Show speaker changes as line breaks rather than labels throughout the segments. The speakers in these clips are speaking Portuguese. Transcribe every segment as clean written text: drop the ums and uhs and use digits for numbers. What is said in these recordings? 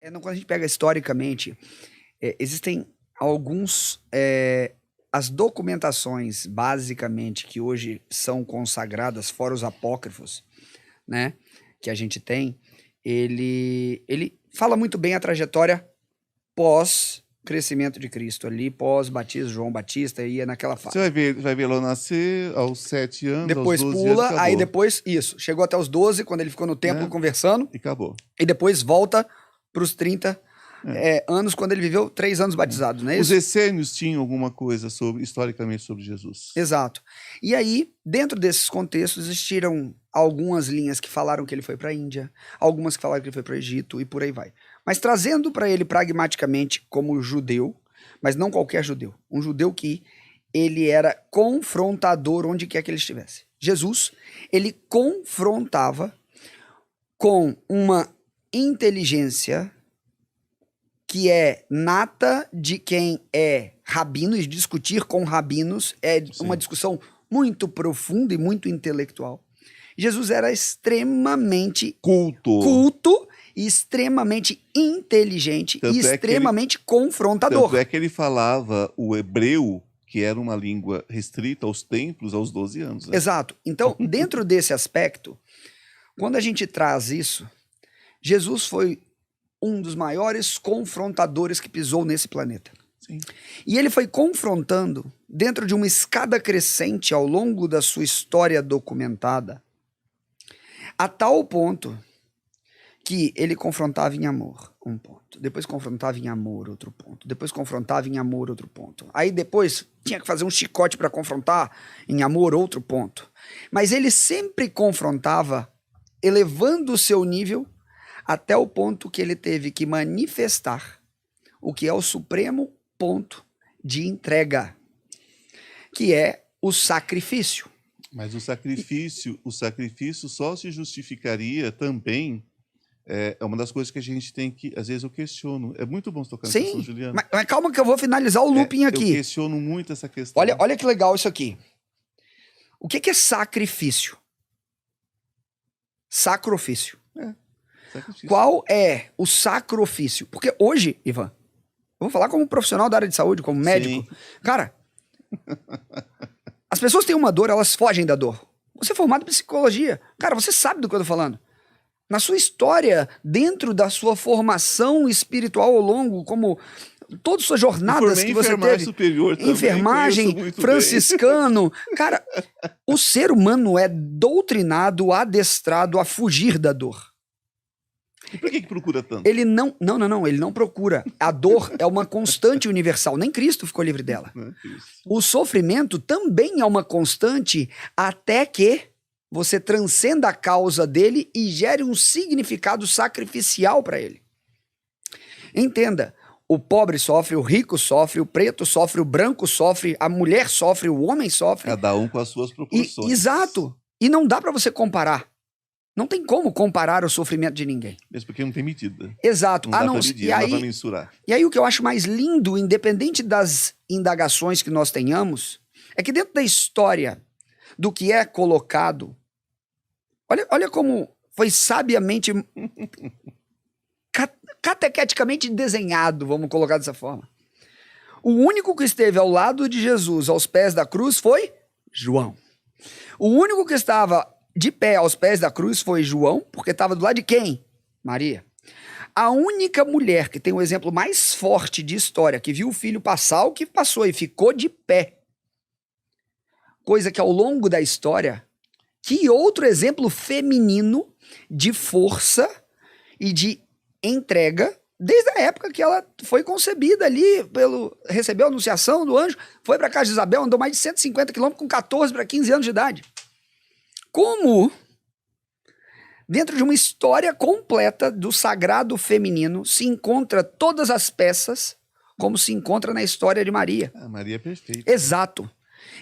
Quando a gente pega historicamente, existem alguns... as documentações, basicamente, que hoje são consagradas, fora os apócrifos, né, que a gente tem, ele fala muito bem a trajetória pós-crescimento de Cristo ali, pós-batismo, João Batista, ia naquela fase.
Você vai ver ela nascer aos 7 anos,
Depois
aos 12
pula,
anos,
aí depois, chegou até os 12, quando ele ficou no templo conversando,
e acabou.
e depois volta para os 30 anos, quando ele viveu 3 anos batizado, não é isso?
Os essênios tinham alguma coisa historicamente sobre Jesus.
Exato. E aí, dentro desses contextos, existiram algumas linhas que falaram que ele foi para a Índia, algumas que falaram que ele foi para o Egito, e por aí vai. Mas trazendo para ele pragmaticamente como judeu, mas não qualquer judeu, um judeu que ele era confrontador onde quer que ele estivesse. Jesus, ele confrontava com uma inteligência que é nata de quem é rabino, e discutir com rabinos é uma discussão muito profunda e muito intelectual. Jesus era extremamente culto e extremamente inteligente e extremamente confrontador.
Tanto é que ele falava o hebreu, que era uma língua restrita aos templos, aos 12 anos. Né?
Exato. Então, dentro desse aspecto, quando a gente traz isso, Jesus foi um dos maiores confrontadores que pisou nesse planeta.
Sim.
E ele foi confrontando dentro de uma escada crescente ao longo da sua história documentada, a tal ponto que ele confrontava em amor, um ponto. Depois confrontava em amor, outro ponto. Depois confrontava em amor, outro ponto. Aí depois tinha que fazer um chicote para confrontar em amor, outro ponto. Mas ele sempre confrontava, elevando o seu nível até o ponto que ele teve que manifestar o que é o supremo ponto de entrega, que é o sacrifício.
Mas o sacrifício só se justificaria também. É uma das coisas que a gente tem que, às vezes eu questiono. É muito bom você tocar nessa questão, Juliano.
Mas calma que eu vou finalizar o looping aqui.
Eu questiono muito essa questão.
Olha que legal isso aqui. O que é sacrifício? Sacrifício.
Sacrifício.
Qual é o sacrifício? Porque hoje, Ivan, eu vou falar como profissional da área de saúde, como médico. Sim. Cara, as pessoas têm uma dor, elas fogem da dor. Você é formado em psicologia. Cara, você sabe do que eu tô falando. Na sua história, dentro da sua formação espiritual ao longo, como todas as suas jornadas que você teve.
Superior também,
enfermagem, franciscano. Cara, o ser humano é doutrinado, adestrado a fugir da dor.
E por que procura tanto?
Ele não, ele não procura. A dor é uma constante universal. Nem Cristo ficou livre dela. O sofrimento também é uma constante até que você transcenda a causa dele e gere um significado sacrificial para ele. Entenda, o pobre sofre, o rico sofre, o preto sofre, o branco sofre, a mulher sofre, o homem sofre.
Cada um com as suas proporções.
Exato. E não dá para você comparar. Não tem como comparar o sofrimento de ninguém.
Mesmo porque não tem medida.
Exato.
Não dá pra medir, não dá pra mensurar.
E aí o que eu acho mais lindo, independente das indagações que nós tenhamos, é que dentro da história do que é colocado, olha como foi sabiamente, catequeticamente desenhado, vamos colocar dessa forma. O único que esteve ao lado de Jesus, aos pés da cruz, foi João. O único que estava de pé aos pés da cruz foi João, porque estava do lado de quem? Maria. A única mulher que tem o exemplo mais forte de história, que viu o filho passar o que passou e ficou de pé. Coisa que ao longo da história, que outro exemplo feminino de força e de entrega, desde a época que ela foi concebida ali, recebeu a anunciação do anjo, foi para casa de Isabel, andou mais de 150 quilômetros com 14 para 15 anos de idade. Como, dentro de uma história completa do sagrado feminino, se encontra todas as peças, como se encontra na história de Maria.
A Maria é perfeita.
Exato.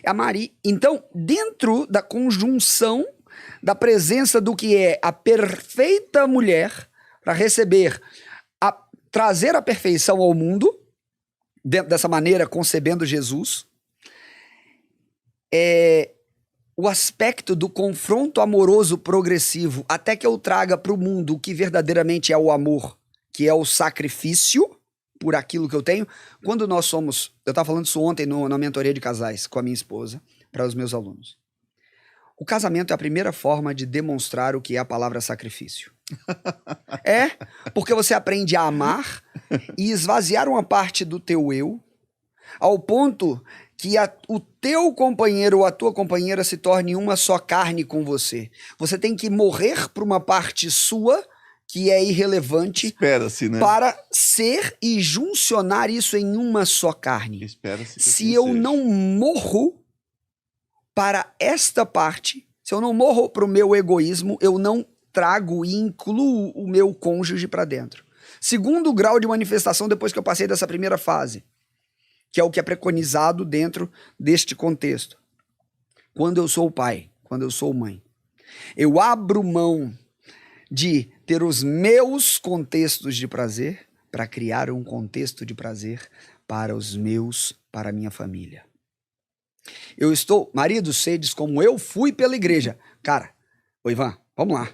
A Maria. Então, dentro da conjunção da presença do que é a perfeita mulher para receber, trazer a perfeição ao mundo, dentro dessa maneira, concebendo Jesus, o aspecto do confronto amoroso progressivo, até que eu traga para o mundo o que verdadeiramente é o amor, que é o sacrifício por aquilo que eu tenho. Quando nós somos... Eu estava falando isso ontem na mentoria de casais com a minha esposa, para os meus alunos. O casamento é a primeira forma de demonstrar o que é a palavra sacrifício. É, porque você aprende a amar e esvaziar uma parte do teu eu, ao ponto que o teu companheiro ou a tua companheira se torne uma só carne com você. Você tem que morrer para uma parte sua que é irrelevante,
espera-se, né?
Para ser e juncionar isso em uma só carne.
Espera-se.
Se eu não morro para esta parte, se eu não morro para o meu egoísmo, eu não trago e incluo o meu cônjuge para dentro. Segundo grau de manifestação depois que eu passei dessa primeira fase, que é o que é preconizado dentro deste contexto. Quando eu sou pai, quando eu sou mãe, eu abro mão de ter os meus contextos de prazer para criar um contexto de prazer para a minha família. Eu estou, maridos, sedes como eu fui pela igreja. Cara, ô Ivan, vamos lá.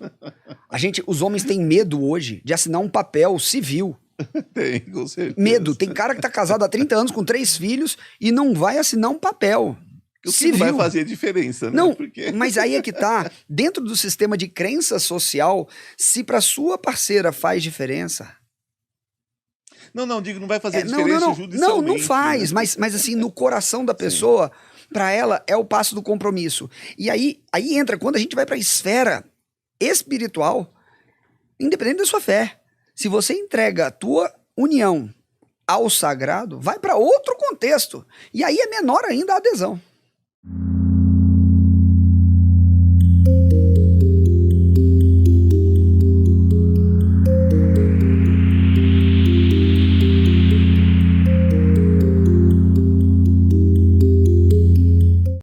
Os homens têm medo hoje de assinar um papel civil.
Tem, com certeza.
Medo. Tem cara que tá casado há 30 anos com 3 filhos e não vai assinar um papel.
O que não vai fazer diferença, né?
Não, mas aí é que tá. Dentro do sistema de crença social, se pra sua parceira faz diferença...
Não, digo, não vai fazer diferença judicialmente.
Não faz, né? mas assim, no coração da pessoa, pra ela, é o passo do compromisso. E aí entra, quando a gente vai pra esfera espiritual, independente da sua fé, se você entrega a tua união ao sagrado, vai pra outro contexto. E aí é menor ainda a adesão.